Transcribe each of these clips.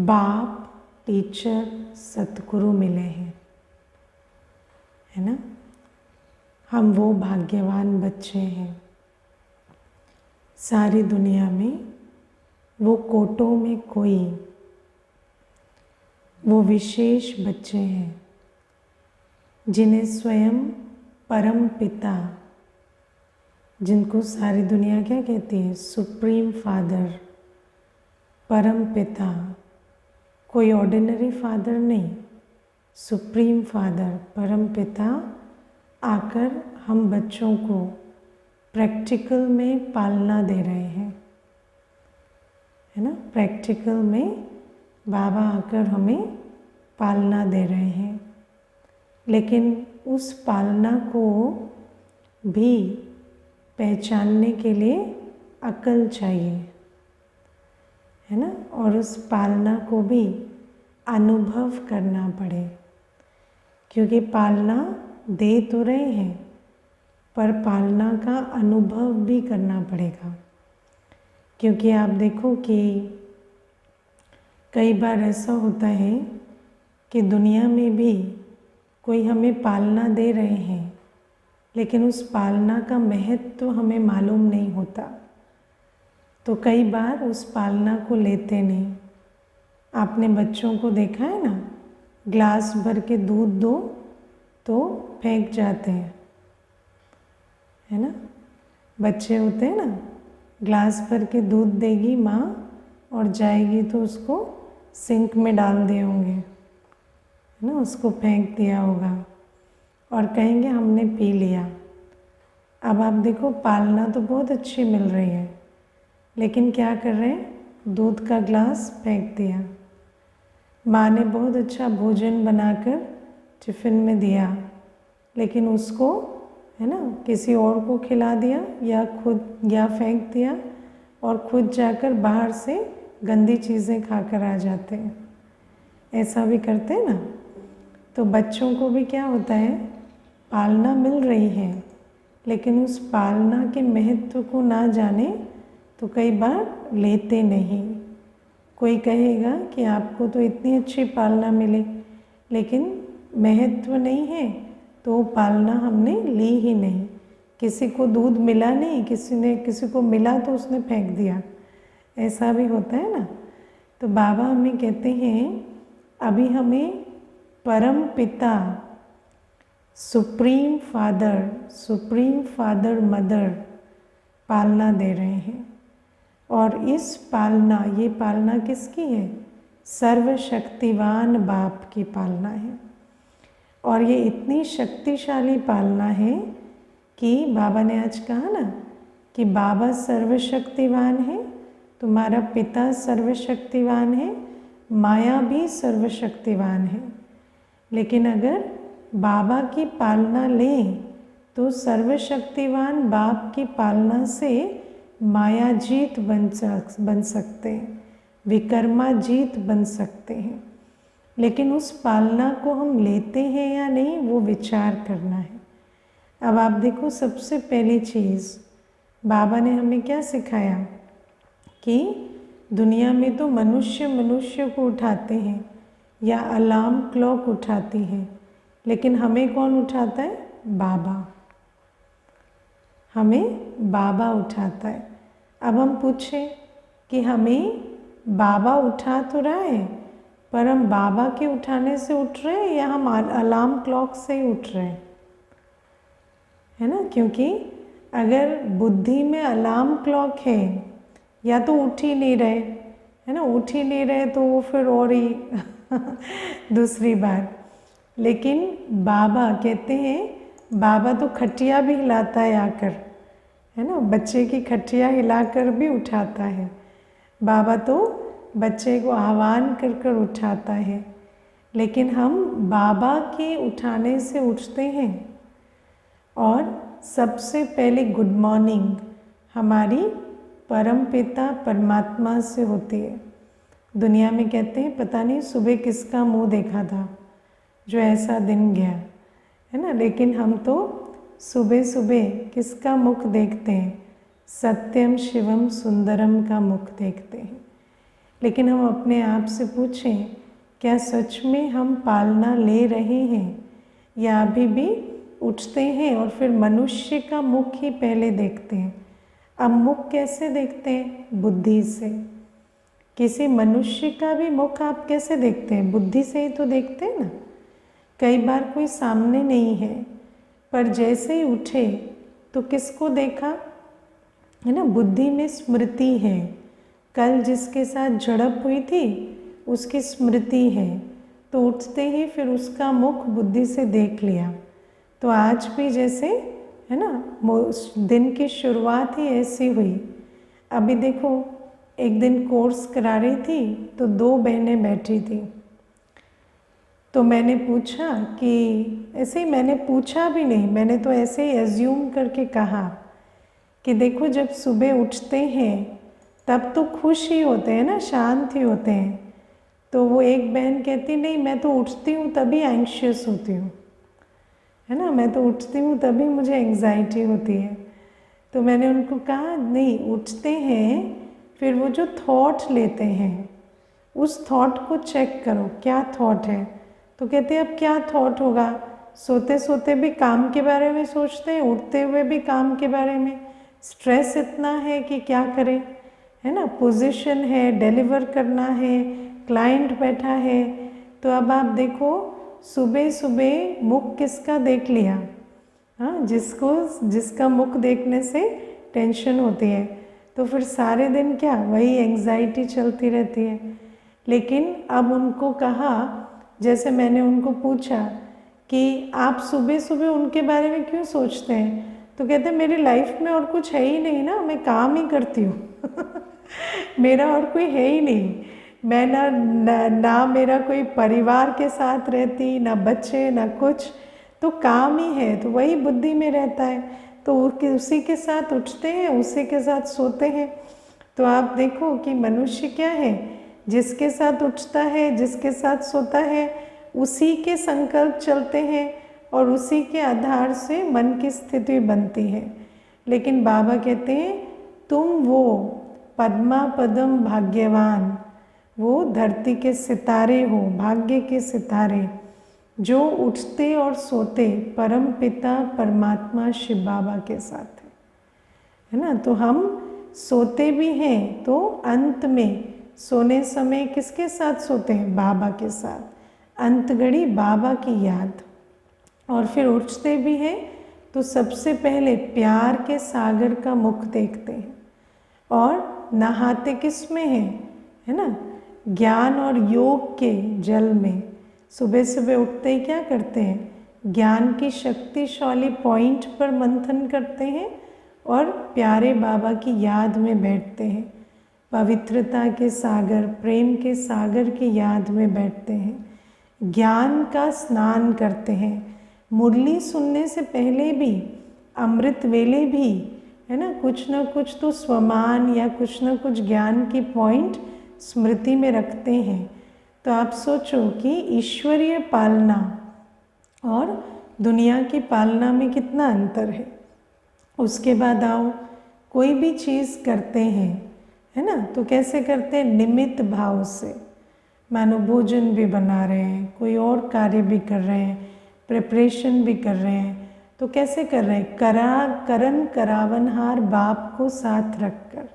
बाप, टीचर, सतगुरु मिले हैं, है ना। हम वो भाग्यवान बच्चे हैं। सारी दुनिया में वो कोटों में कोई वो विशेष बच्चे हैं जिन्हें स्वयं परम पिता, जिनको सारी दुनिया क्या कहती है, सुप्रीम फादर, परम पिता, कोई ऑर्डिनरी फादर नहीं, सुप्रीम फादर, परम पिता आकर हम बच्चों को प्रैक्टिकल में पालना दे रहे हैं, है ना। प्रैक्टिकल में बाबा आकर हमें पालना दे रहे हैं, लेकिन उस पालना को भी पहचानने के लिए अक्ल चाहिए, है ना। और उस पालना को भी अनुभव करना पड़े, क्योंकि पालना दे तो रहे हैं पर पालना का अनुभव भी करना पड़ेगा। क्योंकि आप देखो कि कई बार ऐसा होता है कि दुनिया में भी कोई हमें पालना दे रहे हैं, लेकिन उस पालना का महत्व तो हमें मालूम नहीं होता, तो कई बार उस पालना को लेते नहीं। आपने बच्चों को देखा है ना, ग्लास भर के दूध दो तो फेंक जाते हैं, है ना। बच्चे होते हैं ना, ग्लास भर के दूध देगी माँ और जाएगी तो उसको सिंक में डाल दिए होंगे, है ना, उसको फेंक दिया होगा और कहेंगे हमने पी लिया। अब आप देखो पालना तो बहुत अच्छी मिल रही है, लेकिन क्या कर रहे हैं, दूध का ग्लास फेंक दिया। माँ ने बहुत अच्छा भोजन बनाकर टिफ़िन में दिया, लेकिन उसको, है ना, किसी और को खिला दिया या खुद या फेंक दिया और खुद जाकर बाहर से गंदी चीज़ें खाकर आ जाते हैं। ऐसा भी करते हैं ना। तो बच्चों को भी क्या होता है, पालना मिल रही है, लेकिन उस पालना के महत्व को ना जाने तो कई बार लेते नहीं। कोई कहेगा कि आपको तो इतनी अच्छी पालना मिली, लेकिन महत्व नहीं है तो पालना हमने ली ही नहीं। किसी को दूध मिला नहीं, किसी को मिला तो उसने फेंक दिया, ऐसा भी होता है ना। तो बाबा हमें कहते हैं अभी हमें परम पिता, सुप्रीम फादर मदर पालना दे रहे हैं। और इस पालना, ये पालना किसकी है, सर्वशक्तिवान बाप की पालना है। और ये इतनी शक्तिशाली पालना है कि बाबा ने आज कहा ना कि बाबा सर्वशक्तिवान है, तुम्हारा पिता सर्वशक्तिवान है, माया भी सर्वशक्तिवान है। लेकिन अगर बाबा की पालना लें तो सर्वशक्तिवान बाप की पालना से माया जीत बन सकते हैं, विकर्मा जीत बन सकते हैं। लेकिन उस पालना को हम लेते हैं या नहीं, वो विचार करना है। अब आप देखो, सबसे पहली चीज़ बाबा ने हमें क्या सिखाया कि दुनिया में तो मनुष्य को उठाते हैं या अलार्म क्लॉक उठाती है, लेकिन हमें कौन उठाता है, बाबा। हमें बाबा उठाता है। अब हम पूछें कि हमें बाबा उठा तो रहा है, पर हम बाबा के उठाने से उठ रहे हैं या हम अलार्म क्लॉक से ही उठ रहे हैं, है ना। क्योंकि अगर बुद्धि में अलार्म क्लॉक है या तो उठ ही नहीं रहे, है ना, उठ ही नहीं रहे तो वो फिर और ही दूसरी बात। लेकिन बाबा कहते हैं, बाबा तो खटिया भी हिलाता है आकर, है ना, बच्चे की खटिया हिलाकर भी उठाता है। बाबा तो बच्चे को आह्वान कर कर उठाता है, लेकिन हम बाबा के उठाने से उठते हैं। और सबसे पहले गुड मॉर्निंग हमारी परम पिता परमात्मा से होती है। दुनिया में कहते हैं पता नहीं सुबह किसका मुंह देखा था जो ऐसा दिन गया, है ना, लेकिन हम तो सुबह सुबह किसका मुख देखते हैं, सत्यम शिवम सुंदरम का मुख देखते हैं। लेकिन हम अपने आप से पूछें, क्या सच में हम पालना ले रहे हैं, या अभी भी उठते हैं और फिर मनुष्य का मुख ही पहले देखते हैं। अब मुख कैसे देखते हैं? बुद्धि से। किसी मनुष्य का भी मुख आप कैसे देखते हैं? बुद्धि से ही तो देखते हैं ना। कई बार कोई सामने नहीं है, पर जैसे ही उठे तो किसको देखा है ना, बुद्धि में स्मृति है, कल जिसके साथ झड़प हुई थी उसकी स्मृति है, तो उठते ही फिर उसका मुख बुद्धि से देख लिया। तो आज भी जैसे है ना, दिन की शुरुआत ही ऐसी हुई। अभी देखो, एक दिन कोर्स करा रही थी तो 2 बहनें बैठी थी, तो मैंने पूछा कि ऐसे ही, मैंने पूछा भी नहीं, मैंने तो ऐसे ही एज्यूम करके कहा कि देखो, जब सुबह उठते हैं तब तो खुश ही होते हैं ना, शांत ही होते हैं। तो वो एक बहन कहती, नहीं मैं तो उठती हूँ तभी एंग्शियस होती हूँ, है ना, मैं तो उठती हूँ तभी मुझे एंग्जाइटी होती है। तो मैंने उनको कहा, नहीं, उठते हैं फिर वो जो थॉट लेते हैं उस थॉट को चेक करो, क्या थॉट है। तो कहते हैं, अब क्या थॉट होगा, सोते सोते भी काम के बारे में सोचते हैं, उठते हुए भी काम के बारे में। स्ट्रेस इतना है कि क्या करें, है ना, पोजीशन है, डिलीवर करना है, क्लाइंट बैठा है। तो अब आप देखो, सुबह सुबह मुख किसका देख लिया, हाँ, जिसका मुख देखने से टेंशन होती है, तो फिर सारे दिन क्या वही एंग्जाइटी चलती रहती है। लेकिन अब उनको कहा, जैसे मैंने उनको पूछा कि आप सुबह सुबह उनके बारे में क्यों सोचते हैं, तो कहते हैं, मेरी लाइफ में और कुछ है ही नहीं ना, मैं काम ही करती हूँ मेरा और कोई है ही नहीं। मैं ना मेरा कोई परिवार के साथ रहती, ना बच्चे, ना कुछ, तो काम ही है, तो वही बुद्धि में रहता है, तो उसी के साथ उठते हैं, उसी के साथ सोते हैं। तो आप देखो कि मनुष्य क्या है, जिसके साथ उठता है, जिसके साथ सोता है, उसी के संकल्प चलते हैं और उसी के आधार से मन की स्थिति बनती है। लेकिन बाबा कहते हैं, तुम वो पद्मा पदम भाग्यवान, वो धरती के सितारे हो, भाग्य के सितारे, जो उठते और सोते परम पिता परमात्मा शिव बाबा के साथ है ना। तो हम सोते भी हैं तो अंत में सोने समय किसके साथ सोते हैं? बाबा के साथ, अंत घड़ी बाबा की याद। और फिर उठते भी हैं तो सबसे पहले प्यार के सागर का मुख देखते हैं, और नहाते किस में है ना, ज्ञान और योग के जल में। सुबह सुबह उठते ही क्या करते हैं? ज्ञान की शक्तिशाली पॉइंट पर मंथन करते हैं और प्यारे बाबा की याद में बैठते हैं, पवित्रता के सागर, प्रेम के सागर की याद में बैठते हैं, ज्ञान का स्नान करते हैं। मुरली सुनने से पहले भी, अमृत वेले भी, है ना, कुछ ना कुछ तो स्वमान या कुछ ना कुछ ज्ञान की पॉइंट स्मृति में रखते हैं। तो आप सोचो कि ईश्वरीय पालना और दुनिया की पालना में कितना अंतर है। उसके बाद आओ, कोई भी चीज़ करते हैं, है ना, तो कैसे करते हैं? निमित्त भाव से। मानो भोजन भी बना रहे हैं, कोई और कार्य भी कर रहे हैं, प्रिपरेशन भी कर रहे हैं, तो कैसे कर रहे हैं? करन करावनहार बाप को साथ रखकर।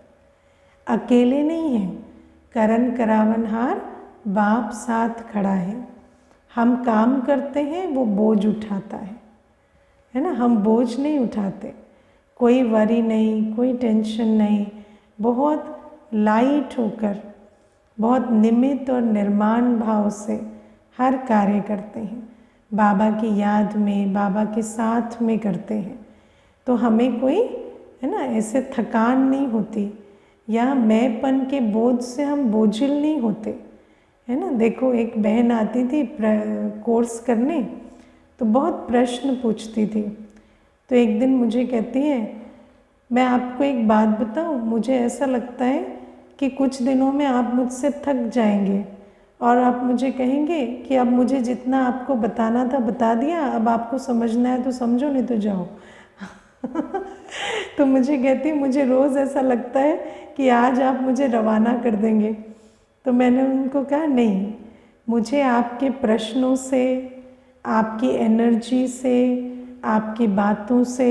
अकेले नहीं है, करन करावनहार बाप साथ खड़ा है। हम काम करते हैं, वो बोझ उठाता है ना, हम बोझ नहीं उठाते, कोई वरी नहीं, कोई टेंशन नहीं, बहुत लाइट होकर, बहुत निमित्त और निर्माण भाव से हर कार्य करते हैं, बाबा की याद में, बाबा के साथ में करते हैं। तो हमें कोई, है ना, ऐसे थकान नहीं होती, या मैंपन के बोझ से हम बोझिल नहीं होते, है ना। देखो, एक बहन आती थी कोर्स करने, तो बहुत प्रश्न पूछती थी। तो एक दिन मुझे कहती है, मैं आपको एक बात बताऊं, मुझे ऐसा लगता है कि कुछ दिनों में आप मुझसे थक जाएंगे और आप मुझे कहेंगे कि अब मुझे जितना आपको बताना था बता दिया, अब आपको समझना है तो समझो, नहीं तो जाओ तो मुझे कहती, मुझे रोज़ ऐसा लगता है कि आज आप मुझे रवाना कर देंगे, तो मैंने उनको कहा नहीं, मुझे आपके प्रश्नों से, आपकी एनर्जी से, आपकी बातों से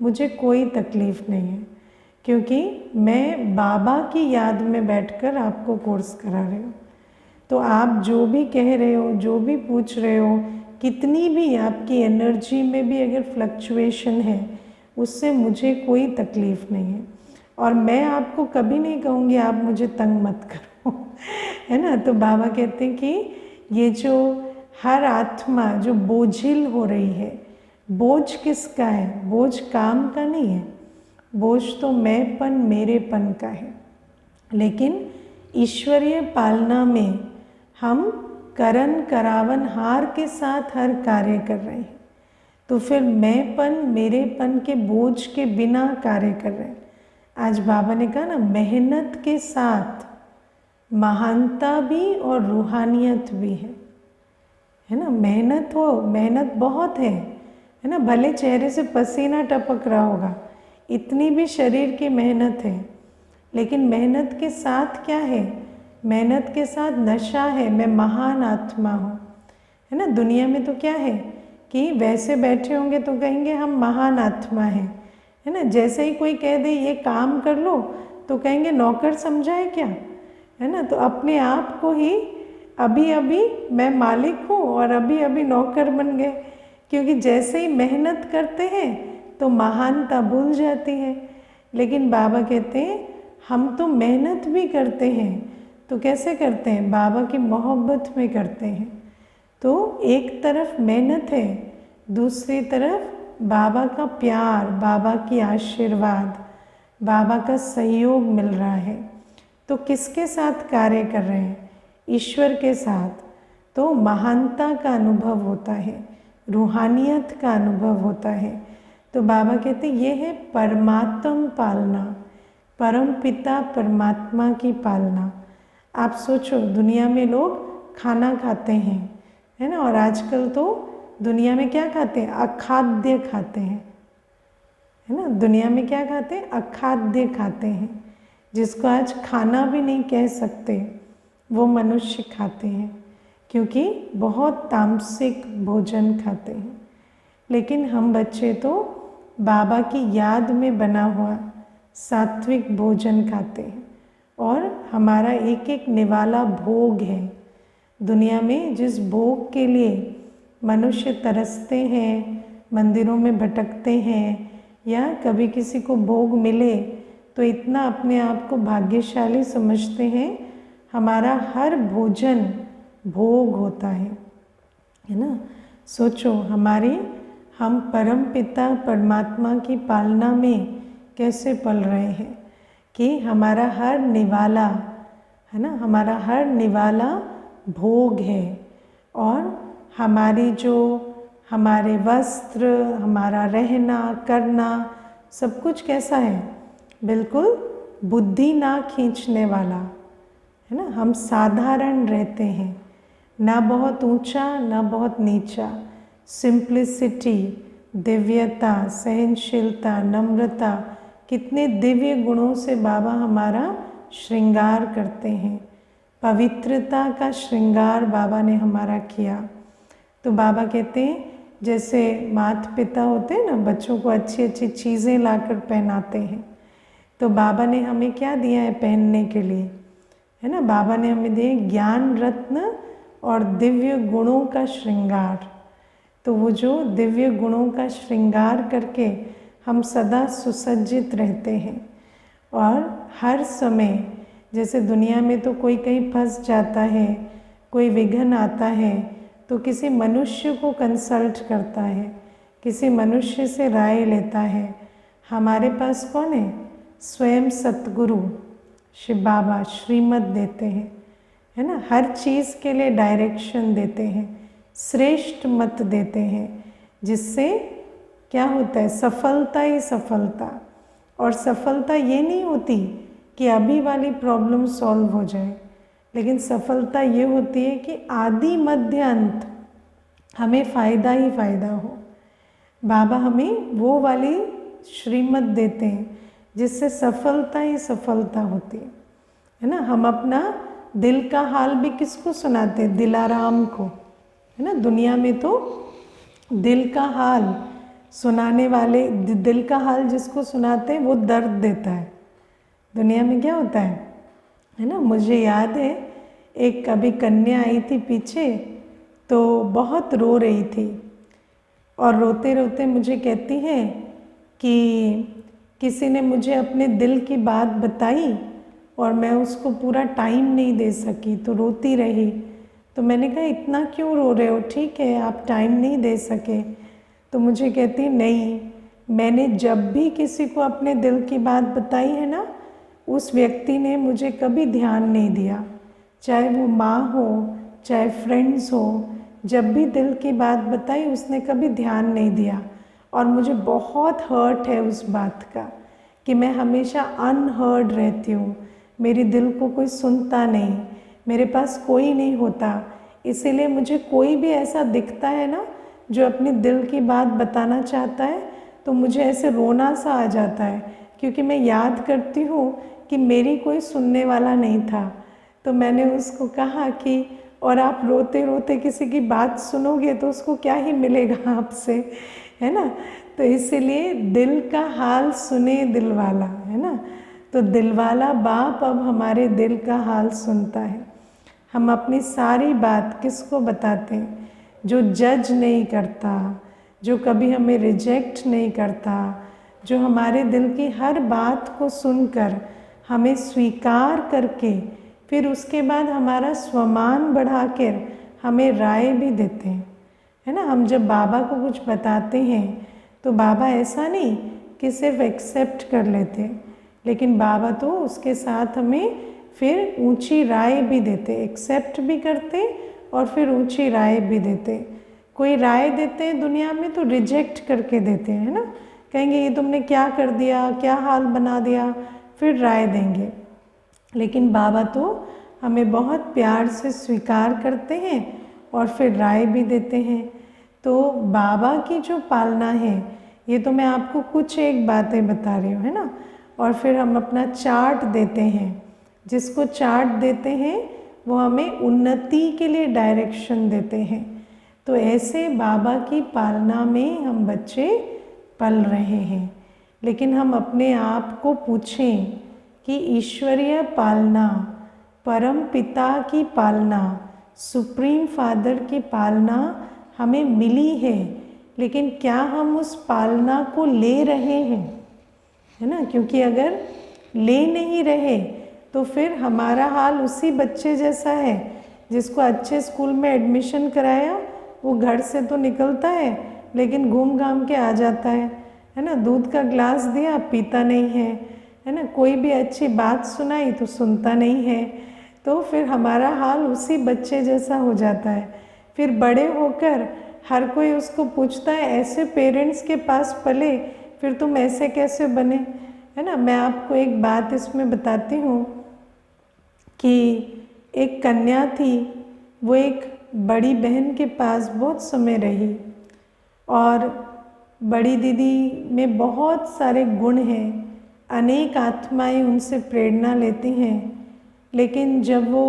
मुझे कोई तकलीफ़ नहीं है, क्योंकि मैं बाबा की याद में बैठकर आपको कोर्स करा रही हूँ। तो आप जो भी कह रहे हो, जो भी पूछ रहे हो, कितनी भी आपकी एनर्जी में भी अगर फ्लक्चुएशन है, उससे मुझे कोई तकलीफ़ नहीं है। और मैं आपको कभी नहीं कहूँगी आप मुझे तंग मत करो है ना। तो बाबा कहते हैं कि ये जो हर आत्मा जो बोझिल हो रही है, बोझ किसका है? बोझ काम का नहीं है, बोझ तो मैंपन, मेरेपन का है। लेकिन ईश्वरीय पालना में हम करन करावन हार के साथ हर कार्य कर रहे हैं, तो फिर मैंपन, मेरेपन के बोझ के बिना कार्य कर रहे हैं। आज बाबा ने कहा ना, मेहनत के साथ महानता भी और रूहानियत भी है ना। मेहनत हो, मेहनत बहुत है ना। भले चेहरे से पसीना टपक रहा होगा, इतनी भी शरीर की मेहनत है, लेकिन मेहनत के साथ क्या है? मेहनत के साथ नशा है, मैं महान आत्मा हूँ, है ना। दुनिया में तो क्या है कि वैसे बैठे होंगे तो कहेंगे हम महान आत्मा हैं, है ना। जैसे ही कोई कह दे ये काम कर लो तो कहेंगे नौकर समझा है क्या, है ना। तो अपने आप को ही अभी अभी मैं मालिक हूँ और अभी अभी नौकर बन गए, क्योंकि जैसे ही मेहनत करते हैं तो महानता भूल जाती है। लेकिन बाबा कहते हैं हम तो मेहनत भी करते हैं, तो कैसे करते हैं? बाबा की मोहब्बत में करते हैं। तो एक तरफ मेहनत है, दूसरी तरफ बाबा का प्यार, बाबा की आशीर्वाद, बाबा का सहयोग मिल रहा है। तो किसके साथ कार्य कर रहे हैं? ईश्वर के साथ। तो महानता का अनुभव होता है, रूहानियत का अनुभव होता है। तो बाबा कहते हैं ये है परमात्म पालना, परम पिता परमात्मा की पालना। आप सोचो, दुनिया में लोग खाना खाते हैं, है ना। और आजकल तो दुनिया में क्या खाते हैं? अखाद्य खाते हैं, है ना। दुनिया में क्या खाते हैं? अखाद्य खाते हैं, जिसको आज खाना भी नहीं कह सकते, वो मनुष्य खाते हैं, क्योंकि बहुत तामसिक भोजन खाते हैं। लेकिन हम बच्चे तो बाबा की याद में बना हुआ सात्विक भोजन खाते हैं, और हमारा एक एक निवाला भोग है। दुनिया में जिस भोग के लिए मनुष्य तरसते हैं, मंदिरों में भटकते हैं, या कभी किसी को भोग मिले तो इतना अपने आप को भाग्यशाली समझते हैं, हमारा हर भोजन भोग होता है ना। सोचो हम परम पिता परमात्मा की पालना में कैसे पल रहे हैं कि हमारा हर निवाला, है ना, हमारा हर निवाला भोग है। और हमारे वस्त्र, हमारा रहना करना, सब कुछ कैसा है? बिल्कुल बुद्धि ना खींचने वाला, है ना। हम साधारण रहते हैं, ना बहुत ऊंचा ना बहुत नीचा। सिंप्लिसिटी, दिव्यता, सहनशीलता, नम्रता, कितने दिव्य गुणों से बाबा हमारा श्रृंगार करते हैं। पवित्रता का श्रृंगार बाबा ने हमारा किया। तो बाबा कहते हैं जैसे माता पिता होते हैं ना, बच्चों को अच्छी अच्छी चीज़ें लाकर पहनाते हैं, तो बाबा ने हमें क्या दिया है पहनने के लिए, है ना। बाबा ने हमें दिए ज्ञान रत्न और दिव्य गुणों का श्रृंगार। तो वो जो दिव्य गुणों का श्रृंगार करके हम सदा सुसज्जित रहते हैं। और हर समय, जैसे दुनिया में तो कोई कहीं फंस जाता है, कोई विघ्न आता है, तो किसी मनुष्य को कंसल्ट करता है, किसी मनुष्य से राय लेता है। हमारे पास कौन है? स्वयं सतगुरु शिव बाबा श्रीमत देते हैं, है ना। हर चीज़ के लिए डायरेक्शन देते हैं, श्रेष्ठ मत देते हैं, जिससे क्या होता है? सफलता ही सफलता। और सफलता ये नहीं होती कि अभी वाली प्रॉब्लम सॉल्व हो जाए, लेकिन सफलता ये होती है कि आदि मध्य अंत हमें फ़ायदा ही फ़ायदा हो। बाबा हमें वो वाली श्रीमत देते हैं जिससे सफलता ही सफलता होती है ना। हम अपना दिल का हाल भी किसको सुनाते हैं? दिलाराम को, है ना। दुनिया में तो दिल का हाल सुनाने वाले, दिल का हाल जिसको सुनाते हैं वो दर्द देता है। दुनिया में क्या होता है ना। मुझे याद है एक कभी कन्या आई थी पीछे, तो बहुत रो रही थी और रोते रोते मुझे कहती है कि किसी ने मुझे अपने दिल की बात बताई और मैं उसको पूरा टाइम नहीं दे सकी, तो रोती रही। तो मैंने कहा इतना क्यों रो रहे हो, ठीक है आप टाइम नहीं दे सके। तो मुझे कहती नहीं, मैंने जब भी किसी को अपने दिल की बात बताई है ना, उस व्यक्ति ने मुझे कभी ध्यान नहीं दिया, चाहे वो माँ हो चाहे फ्रेंड्स हो। जब भी दिल की बात बताई उसने कभी ध्यान नहीं दिया और मुझे बहुत हर्ट है उस बात का कि मैं हमेशा अनहर्ड रहती हूँ, मेरी दिल को कोई सुनता नहीं, मेरे पास कोई नहीं होता। इसीलिए मुझे कोई भी ऐसा दिखता है ना जो अपनी दिल की बात बताना चाहता है, तो मुझे ऐसे रोना सा आ जाता है, क्योंकि मैं याद करती हूँ कि मेरी कोई सुनने वाला नहीं था। तो मैंने उसको कहा कि और आप रोते रोते किसी की बात सुनोगे तो उसको क्या ही मिलेगा आपसे, है ना। तो इसीलिए दिल का हाल सुने दिल वाला, है ना। तो दिल वाला बाप अब हमारे दिल का हाल सुनता है। हम अपनी सारी बात किसको बताते हैं? जो जज नहीं करता, जो कभी हमें रिजेक्ट नहीं करता, जो हमारे दिल की हर बात को सुनकर हमें स्वीकार करके फिर उसके बाद हमारा स्वमान बढ़ाकर हमें राय भी देते हैं, है ना। हम जब बाबा को कुछ बताते हैं तो बाबा ऐसा नहीं कि सिर्फ एक्सेप्ट कर लेते, लेकिन बाबा तो उसके साथ हमें फिर ऊंची राय भी देते, एक्सेप्ट भी करते और फिर ऊंची राय भी देते। कोई राय देते हैं दुनिया में तो रिजेक्ट करके देते हैं, है ना। कहेंगे ये तुमने क्या कर दिया, क्या हाल बना दिया, फिर राय देंगे। लेकिन बाबा तो हमें बहुत प्यार से स्वीकार करते हैं और फिर राय भी देते हैं। तो बाबा की जो पालना है, ये तो मैं आपको कुछ एक बातें बता रही हूँ, है ना। और फिर हम अपना चार्ट देते हैं, जिसको चार्ट देते हैं वो हमें उन्नति के लिए डायरेक्शन देते हैं। तो ऐसे बाबा की पालना में हम बच्चे पल रहे हैं। लेकिन हम अपने आप को पूछें कि ईश्वरीय पालना, परम पिता की पालना, सुप्रीम फादर की पालना हमें मिली है, लेकिन क्या हम उस पालना को ले रहे हैं, है ना। क्योंकि अगर ले नहीं रहे तो फिर हमारा हाल उसी बच्चे जैसा है जिसको अच्छे स्कूल में एडमिशन कराया, वो घर से तो निकलता है लेकिन घूम घाम के आ जाता है ना। दूध का ग्लास दिया पीता नहीं है ना। कोई भी अच्छी बात सुनाई तो सुनता नहीं है। तो फिर हमारा हाल उसी बच्चे जैसा हो जाता है। फिर बड़े होकर हर कोई उसको पूछता है, ऐसे पेरेंट्स के पास पले फिर तुम ऐसे कैसे बने, है ना। मैं आपको एक बात इसमें बताती हूँ कि एक कन्या थी, वो एक बड़ी बहन के पास बहुत समय रही और बड़ी दीदी में बहुत सारे गुण हैं, अनेक आत्माएं उनसे प्रेरणा लेती हैं। लेकिन जब वो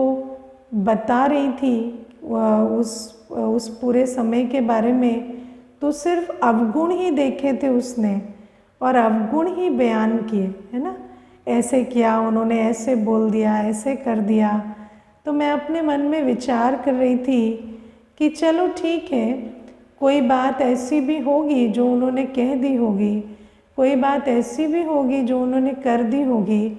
बता रही थी उस पूरे समय के बारे में, तो सिर्फ अवगुण ही देखे थे उसने और अवगुण ही बयान किए, है ना। ऐसे किया उन्होंने, ऐसे बोल दिया, ऐसे कर दिया। तो मैं अपने मन में विचार कर रही थी कि चलो ठीक है, कोई बात ऐसी भी होगी जो उन्होंने कह दी होगी, कोई बात ऐसी भी होगी जो उन्होंने कर दी होगी,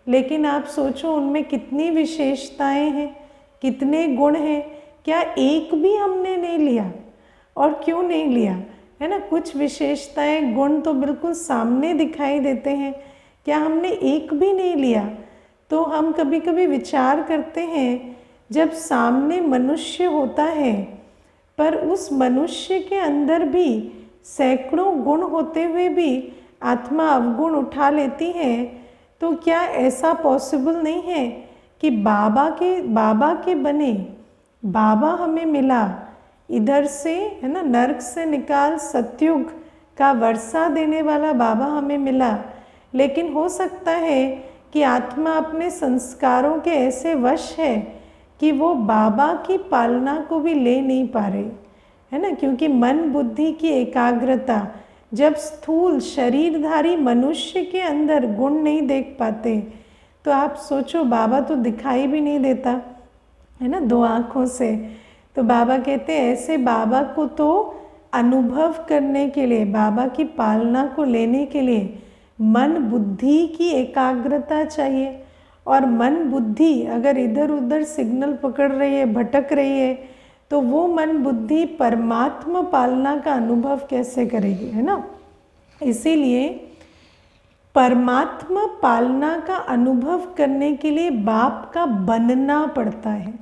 लेकिन आप सोचो उनमें कितनी विशेषताएं हैं, कितने गुण हैं। क्या एक भी हमने नहीं लिया? और क्यों नहीं लिया, है ना। कुछ विशेषताएं, गुण तो बिल्कुल सामने दिखाई देते हैं, क्या हमने एक भी नहीं लिया? तो हम कभी कभी विचार करते हैं, जब सामने मनुष्य होता है पर उस मनुष्य के अंदर भी सैकड़ों गुण होते हुए भी आत्मा अवगुण उठा लेती है, तो क्या ऐसा पॉसिबल नहीं है कि बाबा के बने, बाबा हमें मिला, इधर से, है ना, नर्क से निकाल सतयुग का वर्षा देने वाला बाबा हमें मिला। लेकिन हो सकता है कि आत्मा अपने संस्कारों के ऐसे वश है कि वो बाबा की पालना को भी ले नहीं पा रही है ना, क्योंकि मन बुद्धि की एकाग्रता जब स्थूल शरीरधारी मनुष्य के अंदर गुण नहीं देख पाते, तो आप सोचो बाबा तो दिखाई भी नहीं देता है ना 2 आँखों से। तो बाबा कहते हैं ऐसे बाबा को तो अनुभव करने के लिए, बाबा की पालना को लेने के लिए मन बुद्धि की एकाग्रता चाहिए। और मन बुद्धि अगर इधर उधर सिग्नल पकड़ रही है, भटक रही है, तो वो मन बुद्धि परमात्मा पालना का अनुभव कैसे करेगी, है ना। इसीलिए परमात्मा पालना का अनुभव करने के लिए बाप का बनना पड़ता है।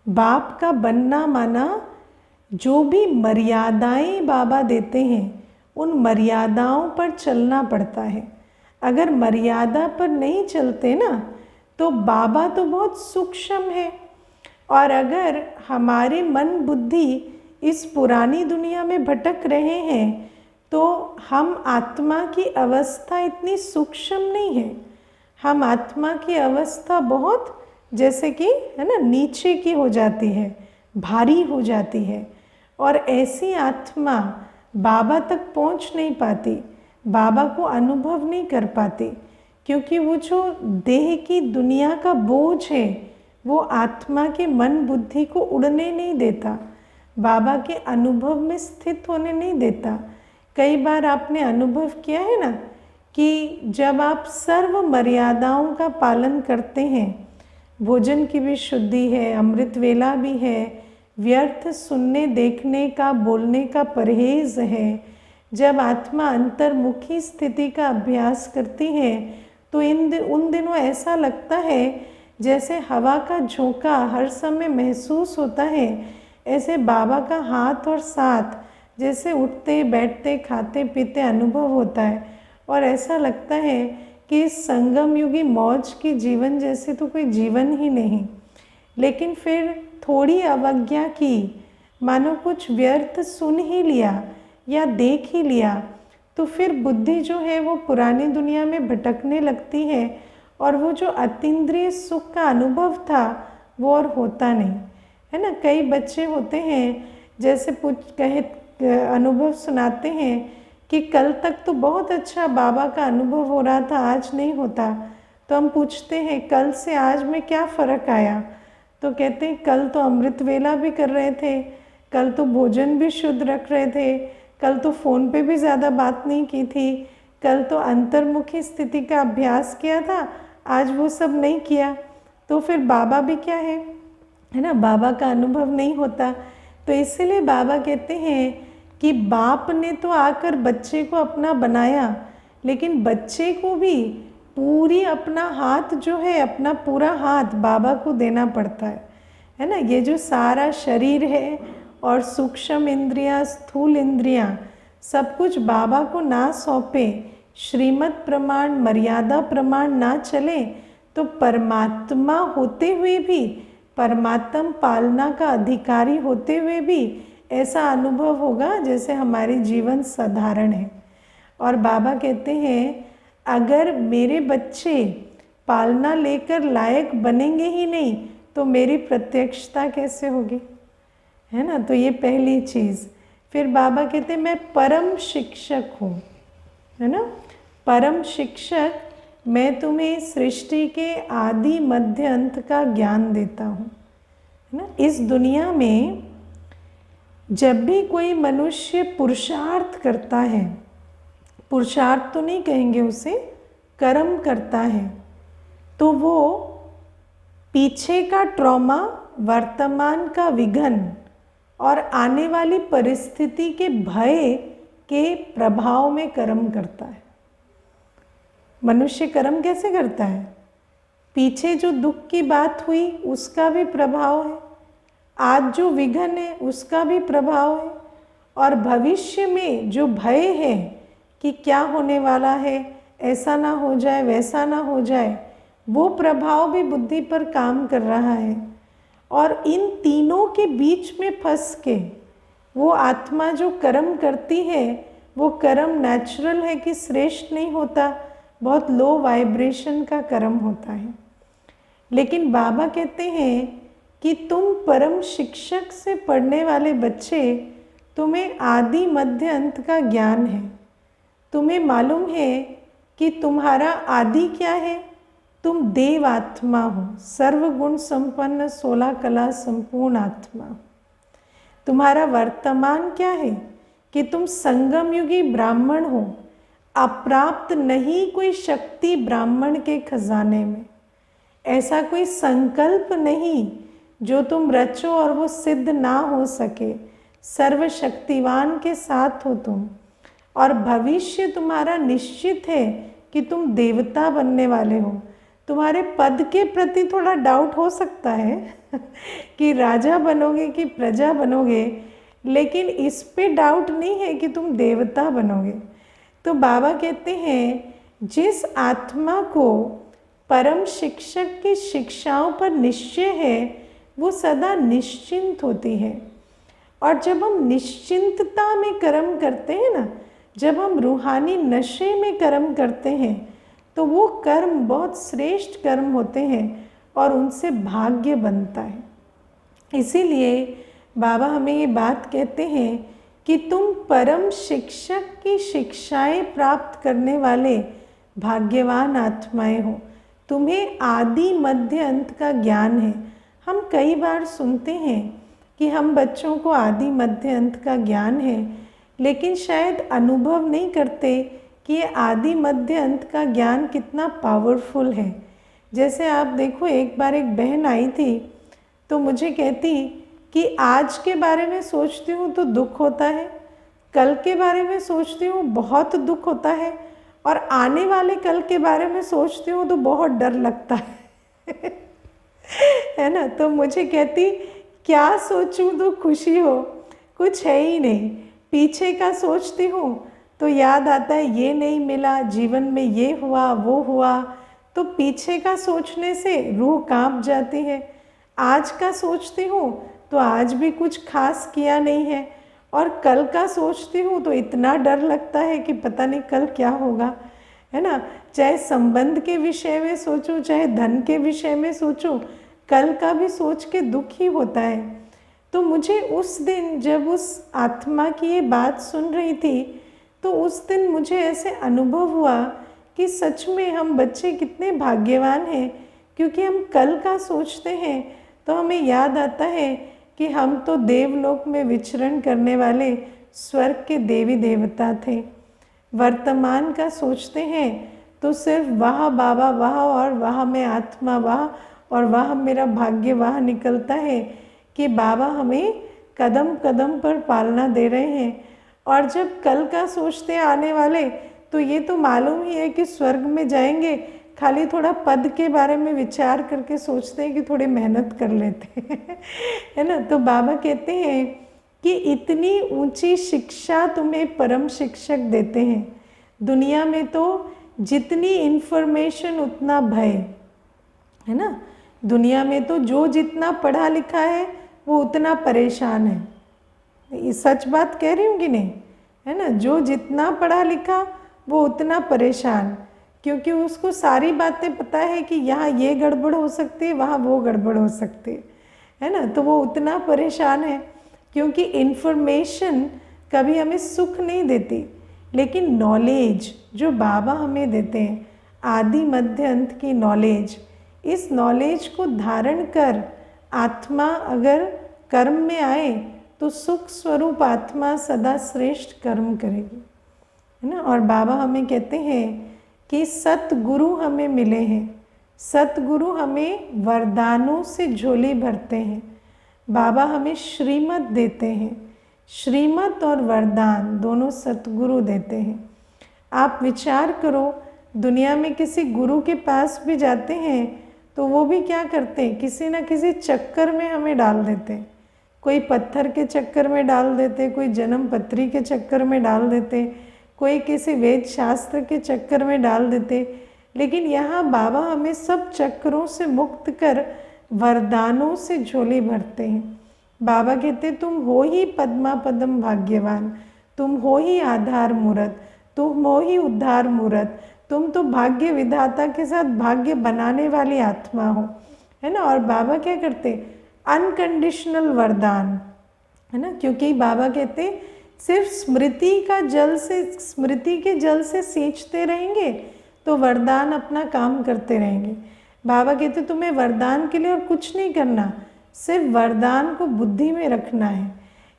बाप का बनना माना जो भी मर्यादाएं बाबा देते हैं उन मर्यादाओं पर चलना पड़ता है। अगर मर्यादा पर नहीं चलते ना तो बाबा तो बहुत सूक्ष्म है, और अगर हमारे मन बुद्धि इस पुरानी दुनिया में भटक रहे हैं तो हम आत्मा की अवस्था इतनी सूक्ष्म नहीं है। हम आत्मा की अवस्था बहुत जैसे कि है ना नीचे की हो जाती है, भारी हो जाती है, और ऐसी आत्मा बाबा तक पहुंच नहीं पाती, बाबा को अनुभव नहीं कर पाती, क्योंकि वो जो देह की दुनिया का बोझ है वो आत्मा के मन बुद्धि को उड़ने नहीं देता, बाबा के अनुभव में स्थित होने नहीं देता। कई बार आपने अनुभव किया है ना कि जब आप सर्व मर्यादाओं का पालन करते हैं, भोजन की भी शुद्धि है, अमृत वेला भी है, व्यर्थ सुनने देखने का बोलने का परहेज है, जब आत्मा अंतर्मुखी स्थिति का अभ्यास करती है तो उन दिनों ऐसा लगता है जैसे हवा का झोंका हर समय महसूस होता है, ऐसे बाबा का हाथ और साथ जैसे उठते बैठते खाते पीते अनुभव होता है, और ऐसा लगता है कि इस संगम युगी मौज की जीवन जैसे तो कोई जीवन ही नहीं। लेकिन फिर थोड़ी अवज्ञा की, मानो कुछ व्यर्थ सुन ही लिया या देख ही लिया, तो फिर बुद्धि जो है वो पुरानी दुनिया में भटकने लगती है, और वो जो अतीन्द्रिय सुख का अनुभव था वो और होता नहीं, है ना। कई बच्चे होते हैं जैसे अनुभव सुनाते हैं कि कल तक तो बहुत अच्छा बाबा का अनुभव हो रहा था, आज नहीं होता। तो हम पूछते हैं कल से आज में क्या फ़र्क आया, तो कहते हैं कल तो अमृत वेला भी कर रहे थे, कल तो भोजन भी शुद्ध रख रहे थे, कल तो फ़ोन पे भी ज़्यादा बात नहीं की थी, कल तो अंतर्मुखी स्थिति का अभ्यास किया था, आज वो सब नहीं किया। तो फिर बाबा भी क्या है ना, बाबा का अनुभव नहीं होता। तो इसीलिए बाबा कहते हैं कि बाप ने तो आकर बच्चे को अपना बनाया, लेकिन बच्चे को भी पूरी अपना हाथ जो है, अपना पूरा हाथ बाबा को देना पड़ता है ना। ये जो सारा शरीर है और सूक्ष्म इंद्रियां, स्थूल इंद्रियां, सब कुछ बाबा को ना सौंपे, श्रीमत प्रमाण मर्यादा प्रमाण ना चले, तो परमात्मा होते हुए भी, परमात्म पालना का अधिकारी होते हुए भी ऐसा अनुभव होगा जैसे हमारे जीवन साधारण है। और बाबा कहते हैं अगर मेरे बच्चे पालना लेकर लायक बनेंगे ही नहीं तो मेरी प्रत्यक्षता कैसे होगी, है ना। तो ये पहली चीज़। फिर बाबा कहते हैं मैं परम शिक्षक हूँ, है ना। परम शिक्षक, मैं तुम्हें सृष्टि के आदि मध्य अंत का ज्ञान देता हूँ, है ना। इस दुनिया में जब भी कोई मनुष्य पुरुषार्थ करता है, पुरुषार्थ तो नहीं कहेंगे उसे, कर्म करता है, तो वो पीछे का ट्रॉमा, वर्तमान का विघन और आने वाली परिस्थिति के भय के प्रभाव में कर्म करता है। मनुष्य कर्म कैसे करता है? पीछे जो दुख की बात हुई उसका भी प्रभाव है, आज जो विघन है उसका भी प्रभाव है, और भविष्य में जो भय है कि क्या होने वाला है, ऐसा ना हो जाए वैसा ना हो जाए, वो प्रभाव भी बुद्धि पर काम कर रहा है। और इन तीनों के बीच में फंस के वो आत्मा जो कर्म करती है, वो कर्म नेचुरल है कि श्रेष्ठ नहीं होता, बहुत लो वाइब्रेशन का कर्म होता है। लेकिन बाबा कहते हैं कि तुम परम शिक्षक से पढ़ने वाले बच्चे, तुम्हें आदि मध्य अंत का ज्ञान है। तुम्हें मालूम है कि तुम्हारा आदि क्या है। तुम देव आत्मा हो, सर्वगुण संपन्न 16 कला संपूर्ण आत्मा। तुम्हारा वर्तमान क्या है कि तुम संगम युगी ब्राह्मण हो, अप्राप्त नहीं कोई शक्ति ब्राह्मण के खजाने में। ऐसा कोई संकल्प नहीं जो तुम रचो और वो सिद्ध ना हो सके। सर्वशक्तिवान के साथ हो तुम, और भविष्य तुम्हारा निश्चित है कि तुम देवता बनने वाले हो। तुम्हारे पद के प्रति थोड़ा डाउट हो सकता है कि राजा बनोगे कि प्रजा बनोगे, लेकिन इस पे डाउट नहीं है कि तुम देवता बनोगे। तो बाबा कहते हैं जिस आत्मा को परम शिक्षक की शिक्षाओं पर निश्चय है वो सदा निश्चिंत होती है। और जब हम निश्चिंतता में कर्म करते हैं ना, जब हम रूहानी नशे में कर्म करते हैं, तो वो कर्म बहुत श्रेष्ठ कर्म होते हैं और उनसे भाग्य बनता है। इसीलिए बाबा हमें ये बात कहते हैं कि तुम परम शिक्षक की शिक्षाएं प्राप्त करने वाले भाग्यवान आत्माएं हो। तुम्हें आदि मध्य अंत का ज्ञान है। हम कई बार सुनते हैं कि हम बच्चों को आदि मध्य अंत का ज्ञान है, लेकिन शायद अनुभव नहीं करते कि ये आदि मध्य अंत का ज्ञान कितना पावरफुल है। जैसे आप देखो, एक बार एक बहन आई थी तो मुझे कहती कि आज के बारे में सोचती हूँ तो दुख होता है, कल के बारे में सोचती हूँ बहुत दुख होता है, और आने वाले कल के बारे में सोचती हूँ तो बहुत डर लगता है है ना। तो मुझे कहती क्या सोचूं तो खुशी हो, कुछ है ही नहीं। पीछे का सोचती हूँ तो याद आता है ये नहीं मिला, जीवन में ये हुआ वो हुआ, तो पीछे का सोचने से रूह कांप जाती है। आज का सोचती हूँ तो आज भी कुछ खास किया नहीं है, और कल का सोचती हूँ तो इतना डर लगता है कि पता नहीं कल क्या होगा, है ना। चाहे संबंध के विषय में सोचूं, चाहे धन के विषय में सोचूं, कल का भी सोच के दुख ही होता है। तो मुझे उस दिन जब उस आत्मा की ये बात सुन रही थी, तो उस दिन मुझे ऐसे अनुभव हुआ कि सच में हम बच्चे कितने भाग्यवान हैं, क्योंकि हम कल का सोचते हैं तो हमें याद आता है कि हम तो देवलोक में विचरण करने वाले स्वर्ग के देवी देवता थे। वर्तमान का सोचते हैं तो सिर्फ वाह बाबा वाह, और वाह मैं आत्मा वाह, और वाह मेरा भाग्य वाह निकलता है कि बाबा हमें कदम कदम पर पालना दे रहे हैं। और जब कल का सोचते आने वाले, तो ये तो मालूम ही है कि स्वर्ग में जाएंगे, खाली थोड़ा पद के बारे में विचार करके सोचते हैं कि थोड़ी मेहनत कर लेते हैं है ना। तो बाबा कहते हैं कि इतनी ऊंची शिक्षा तुम्हें परम शिक्षक देते हैं। दुनिया में तो जितनी इन्फॉर्मेशन उतना भय, है ना। दुनिया में तो जो जितना पढ़ा लिखा है वो उतना परेशान है। ये सच बात कह रही हूँ कि नहीं, है ना। जो जितना पढ़ा लिखा वो उतना परेशान, क्योंकि उसको सारी बातें पता है कि यहाँ ये गड़बड़ हो सकती है, वहाँ वो गड़बड़ हो सकती है ना। तो वो उतना परेशान है, क्योंकि इन्फॉर्मेशन कभी हमें सुख नहीं देती, लेकिन नॉलेज जो बाबा हमें देते हैं, आदि मध्य अंत की नॉलेज, इस नॉलेज को धारण कर आत्मा अगर कर्म में आए तो सुख स्वरूप आत्मा सदा श्रेष्ठ कर्म करेगी, है ना। और बाबा हमें कहते हैं कि सतगुरु हमें मिले हैं। सतगुरु हमें वरदानों से झोली भरते हैं। बाबा हमें श्रीमत देते हैं। श्रीमत और वरदान दोनों सतगुरु देते हैं। आप विचार करो, दुनिया में किसी गुरु के पास भी जाते हैं तो वो भी क्या करते हैं, किसी न किसी चक्कर में हमें डाल देते हैं। कोई पत्थर के चक्कर में डाल देते, कोई जन्म पत्री के चक्कर में डाल देते, कोई किसी वेद शास्त्र के चक्कर में डाल देते। लेकिन यहाँ बाबा हमें सब चक्रों से मुक्त कर वरदानों से झोली भरते हैं। बाबा कहते तुम हो ही पद्मा पदम भाग्यवान, तुम हो ही आधार मूरत, तुम हो ही उद्धार मूरत, तुम तो भाग्य विधाता के साथ भाग्य बनाने वाली आत्मा हो, है ना। और बाबा क्या करते, अनकंडीशनल वरदान, है ना। क्योंकि बाबा कहते सिर्फ स्मृति के जल से सींचते रहेंगे तो वरदान अपना काम करते रहेंगे। बाबा कहते तुम्हें वरदान के लिए और कुछ नहीं करना, सिर्फ वरदान को बुद्धि में रखना है।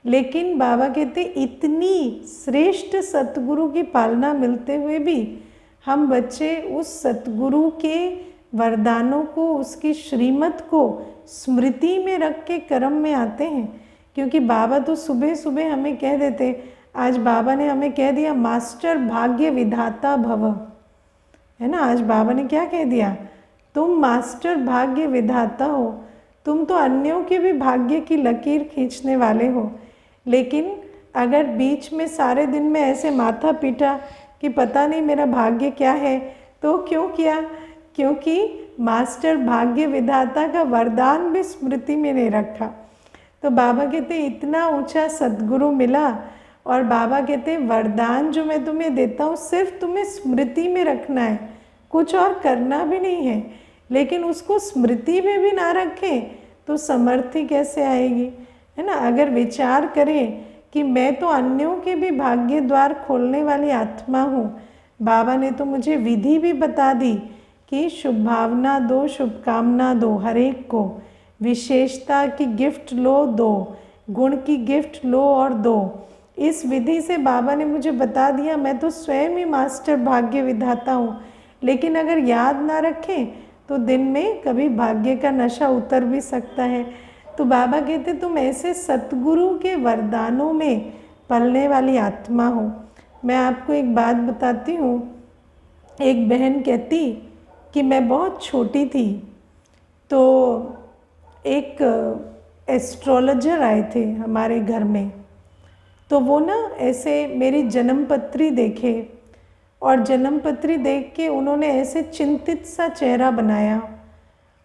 लेकिन बाबा कहते इतनी श्रेष्ठ सतगुरु की पालना मिलते हुए भी हम बच्चे उस सतगुरु के वरदानों को, उसकी श्रीमत को स्मृति में रख के कर्म में आते हैं। क्योंकि बाबा तो सुबह सुबह हमें कह देते, आज बाबा ने हमें कह दिया मास्टर भाग्य विधाता भव, है ना। आज बाबा ने क्या कह दिया, तुम मास्टर भाग्य विधाता हो, तुम तो अन्यों के भी भाग्य की लकीर खींचने वाले हो। लेकिन अगर बीच में सारे दिन में ऐसे माथा पीटा कि पता नहीं मेरा भाग्य क्या है, तो क्यों किया, क्योंकि मास्टर भाग्य विधाता का वरदान भी स्मृति में नहीं रखा। तो बाबा कहते इतना ऊंचा सद्गुरु मिला, और बाबा कहते वरदान जो मैं तुम्हें देता हूँ सिर्फ तुम्हें स्मृति में रखना है, कुछ और करना भी नहीं है। लेकिन उसको स्मृति में भी ना रखें तो समर्थी कैसे आएगी, है ना। अगर विचार करें कि मैं तो अन्यों के भी भाग्य द्वार खोलने वाली आत्मा हूँ, बाबा ने तो मुझे विधि भी बता दी कि शुभ भावना दो, शुभकामना दो, हर एक को विशेषता की गिफ्ट लो दो, गुण की गिफ्ट लो और दो। इस विधि से बाबा ने मुझे बता दिया मैं तो स्वयं ही मास्टर भाग्य विधाता हूँ। लेकिन अगर याद ना रखें तो दिन में कभी भाग्य का नशा उतर भी सकता है। तो बाबा कहते तुम ऐसे सतगुरु के वरदानों में पलने वाली आत्मा हो। मैं आपको एक बात बताती हूँ। एक बहन कहती कि मैं बहुत छोटी थी तो एक एस्ट्रोलॉजर आए थे हमारे घर में, तो वो ना ऐसे मेरी जन्मपत्री देखे और जन्मपत्री देख के उन्होंने ऐसे चिंतित सा चेहरा बनाया,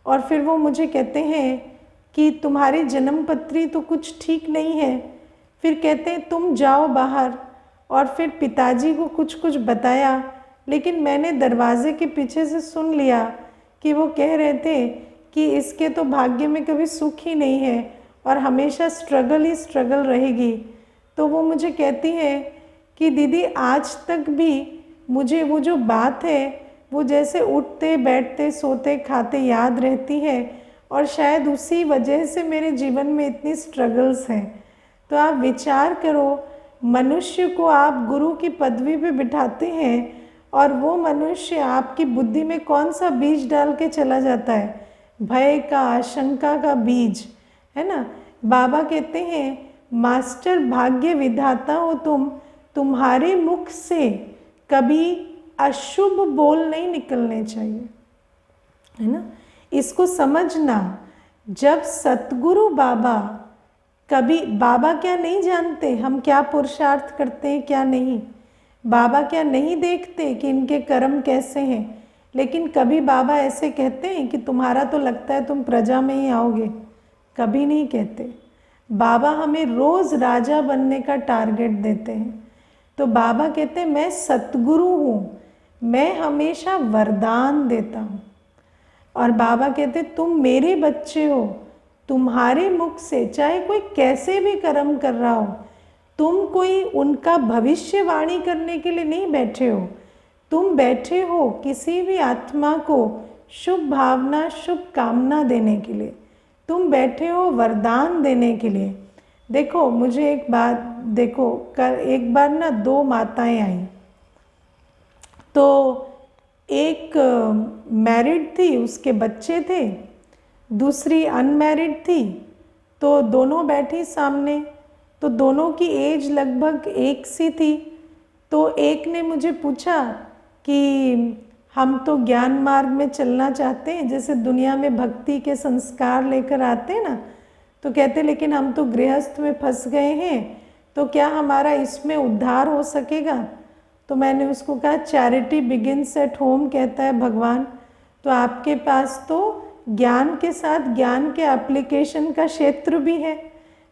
और फिर वो मुझे कहते हैं कि तुम्हारी जन्मपत्री तो कुछ ठीक नहीं है। फिर कहते हैं तुम जाओ बाहर, और फिर पिताजी को कुछ कुछ बताया, लेकिन मैंने दरवाजे के पीछे से सुन लिया कि वो कह रहे थे कि इसके तो भाग्य में कभी सुख ही नहीं है और हमेशा स्ट्रगल ही स्ट्रगल रहेगी। तो वो मुझे कहती है कि दीदी आज तक भी मुझे वो जो बात है वो जैसे उठते बैठते सोते खाते याद रहती है, और शायद उसी वजह से मेरे जीवन में इतनी स्ट्रगल्स हैं। तो आप विचार करो, मनुष्य को आप गुरु की पदवी पे बिठाते हैं और वो मनुष्य आपकी बुद्धि में कौन सा बीज डाल के चला जाता है, भय का, आशंका का बीज, है ना। बाबा कहते हैं मास्टर भाग्य विधाता हो तुम, तुम्हारे मुख से कभी अशुभ बोल नहीं निकलने चाहिए, है ना। इसको समझना। जब सतगुरु बाबा, कभी बाबा क्या नहीं जानते हम क्या पुरुषार्थ करते हैं क्या नहीं, बाबा क्या नहीं देखते कि इनके कर्म कैसे हैं, लेकिन कभी बाबा ऐसे कहते हैं कि तुम्हारा तो लगता है तुम प्रजा में ही आओगे, कभी नहीं कहते। बाबा हमें रोज़ राजा बनने का टारगेट देते हैं। तो बाबा कहते हैं मैं सतगुरु हूँ, मैं हमेशा वरदान देता हूँ। और बाबा कहते तुम मेरे बच्चे हो, तुम्हारे मुख से चाहे कोई कैसे भी कर्म कर रहा हो, तुम कोई उनका भविष्यवाणी करने के लिए नहीं बैठे हो, तुम बैठे हो किसी भी आत्मा को शुभ भावना शुभ कामना देने के लिए, तुम बैठे हो वरदान देने के लिए। देखो मुझे एक बात देखो, एक बार ना दो माताएं आई, तो एक मैरिड थी, उसके बच्चे थे, दूसरी अनमैरिड थी। तो दोनों बैठी सामने, तो दोनों की एज लगभग एक सी थी। तो एक ने मुझे पूछा कि हम तो ज्ञान मार्ग में चलना चाहते हैं, जैसे दुनिया में भक्ति के संस्कार लेकर आते हैं ना, तो कहते लेकिन हम तो गृहस्थ में फंस गए हैं, तो क्या हमारा इसमें उद्धार हो सकेगा। तो मैंने उसको कहा चैरिटी बिगिन्स एट होम कहता है भगवान, तो आपके पास तो ज्ञान के साथ ज्ञान के एप्लीकेशन का क्षेत्र भी है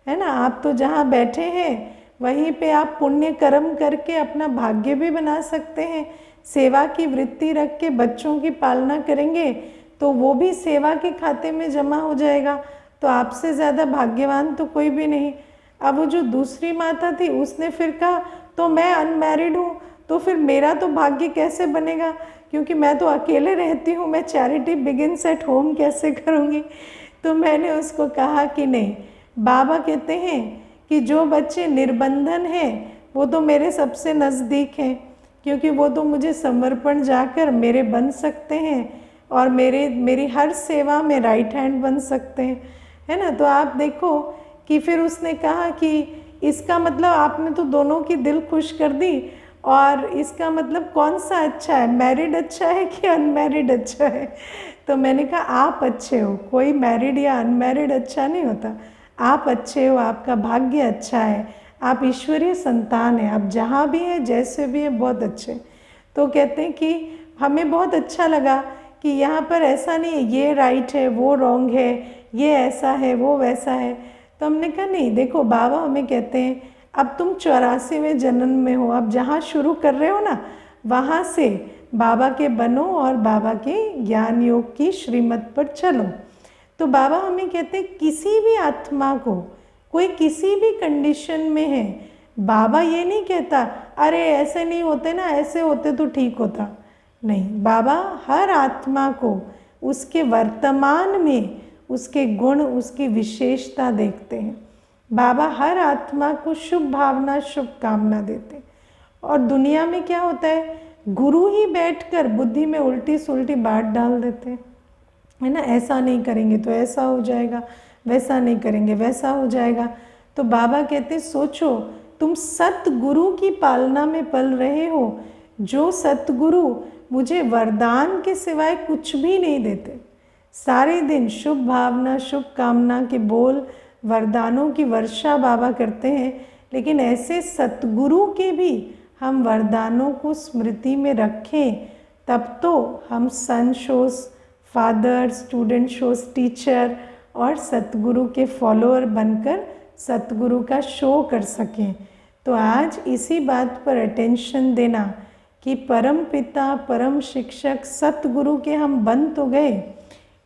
ना। आप तो जहाँ बैठे हैं वहीं पे आप पुण्य कर्म करके अपना भाग्य भी बना सकते हैं। सेवा की वृत्ति रख के बच्चों की पालना करेंगे तो वो भी सेवा के खाते में जमा हो जाएगा। तो आपसे ज़्यादा भाग्यवान तो कोई भी नहीं। अब वो जो दूसरी माता थी उसने फिर कहा तो मैं अनमैरिड हूँ, तो फिर मेरा तो भाग्य कैसे बनेगा, क्योंकि मैं तो अकेले रहती हूँ, मैं चैरिटी बिगिन्स एट होम कैसे करूँगी। तो मैंने उसको कहा कि नहीं, बाबा कहते हैं कि जो बच्चे निर्बंधन हैं वो तो मेरे सबसे नज़दीक हैं, क्योंकि वो तो मुझे समर्पण जाकर मेरे बन सकते हैं और मेरी हर सेवा में राइट हैंड बन सकते हैं, है ना। तो आप देखो कि फिर उसने कहा कि इसका मतलब आपने तो दोनों की दिल खुश कर दी, और इसका मतलब कौन सा अच्छा है, मैरिड अच्छा है कि अनमैरिड अच्छा है। तो मैंने कहा आप अच्छे हो, कोई मैरिड या अनमैरिड अच्छा नहीं होता, आप अच्छे हो, आपका भाग्य अच्छा है, आप ईश्वरीय संतान हैं, आप जहाँ भी हैं जैसे भी हैं बहुत अच्छे। तो कहते हैं कि हमें बहुत अच्छा लगा कि यहाँ पर ऐसा नहीं है ये राइट है वो रॉन्ग है, ये ऐसा है वो वैसा है। तो हमने कहा नहीं, देखो बाबा हमें कहते हैं अब तुम 84वें जन्म में हो, अब जहाँ शुरू कर रहे हो ना वहाँ से बाबा के बनो और बाबा के ज्ञान योग की श्रीमत पर चलो। तो बाबा हमें कहते हैं किसी भी आत्मा को कोई किसी भी कंडीशन में है, बाबा ये नहीं कहता अरे ऐसे नहीं होते ना, ऐसे होते तो ठीक होता, नहीं, बाबा हर आत्मा को उसके वर्तमान में उसके गुण उसकी विशेषता देखते हैं। बाबा हर आत्मा को शुभ भावना शुभ कामना देते हैं। और दुनिया में क्या होता है, गुरु ही बैठकर बुद्धि में उल्टी सुल्टी बात डाल देते हैं, है ना, ऐसा नहीं करेंगे तो ऐसा हो जाएगा, वैसा नहीं करेंगे वैसा हो जाएगा। तो बाबा कहते सोचो तुम सतगुरु की पालना में पल रहे हो, जो सतगुरु मुझे वरदान के सिवाय कुछ भी नहीं देते, सारे दिन शुभ भावना शुभ कामना के बोल वरदानों की वर्षा बाबा करते हैं। लेकिन ऐसे सतगुरु के भी हम वरदानों को स्मृति में रखें, तब तो हम son shows father, student shows teacher और सतगुरु के फॉलोअर बनकर सतगुरु का शो कर सकें। तो आज इसी बात पर अटेंशन देना कि परम पिता परम शिक्षक सतगुरु के हम बन तो गए,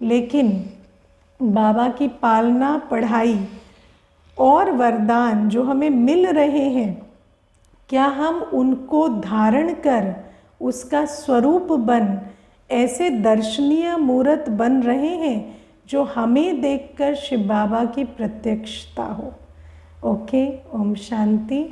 लेकिन बाबा की पालना पढ़ाई और वरदान जो हमें मिल रहे हैं, क्या हम उनको धारण कर उसका स्वरूप बन ऐसे दर्शनीय मूर्त बन रहे हैं जो हमें देखकर शिव बाबा की प्रत्यक्षता हो। ओके, ओम शांति।